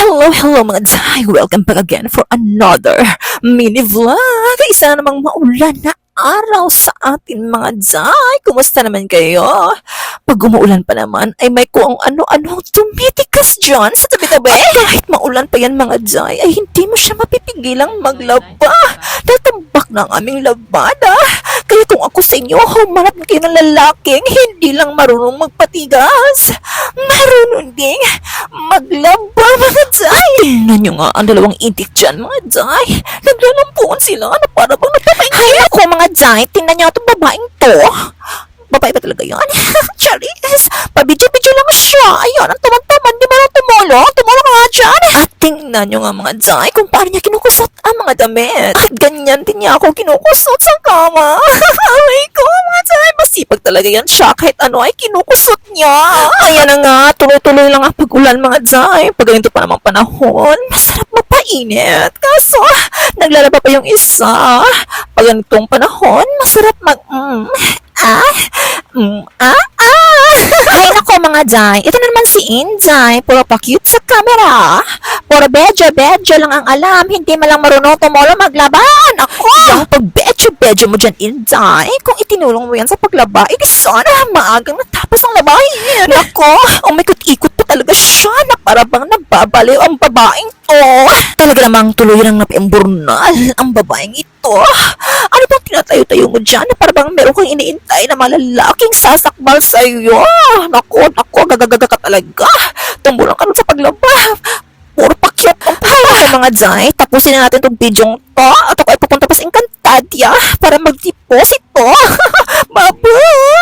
Hello mga Day! Welcome back again for another mini vlog! Isa na namang maulan na araw sa atin mga Day! Kumusta naman kayo? Pag umuulan pa naman ay may kung ano-ano tumitikas dyan sa tabi-tabi. At kahit maulan pa yan mga Day ay hindi mo siya mapipigilang maglaba. Tatambak na ang aming labada. Kaya kung ako sa inyo, humanap na kayo ng lalaking hindi lang marunong magpatigas. Marunong ding maglaba mga Day. Tingnan nyo nga ang dalawang itik dyan mga Day. Naglalampuan sila na para bang nagpapahinga. Ay ako mga Day, tingnan nyo itong babaeng to. Babae ba talaga yan? Charis, pabidyo-bidyo lang siya. Ayan, ang tamad-tamad, di ba na tumulong? Tumulong ka nga dyan. At tingnan nyo nga mga Day kung paano niya kinukusot ang mga damit. At ganyan din niya ako kinukusot sa kama. Ay ko mga Day, masipag talaga yan siya kahit ano ay kinukusot niya. Ayan na nga, tuloy-tuloy lang ang pag-ulan mga Day. Pag ganito pa namang panahon, masarap mapainit. Kaso, naglalaba pa yung isa. Pag ganitong panahon, masarap Ay, nako mga Day. Ito na naman si Inday. Puro pa-cute sa camera. Puro bedyo-bedyo lang ang alam. Hindi malang marunong tumulong maglaban. Ako! Yung pag-bedyo-bedyo mo dyan, Inday, kung itinulong mo yan sa paglaba, edi sana maagang natapos ang labahin. Nako, umikot-ikot pa talaga siya na para bang nababaliw ang babaeng to. Talaga namang tuloy lang napiamburnal ang babaeng ito. Ano bang tinatayo-tayo mo dyan na para bang meron kang iniintay na malalaking sasakbal sa iyo? Nako, gagagaga ka talaga. Tumbulang ka nun sa paglaba. Puro pakyat ang pala. Mga Day, tapusin na natin itong video to at ako ay pupunta pa sa Encantadia para mag-deposito. Bye-bye!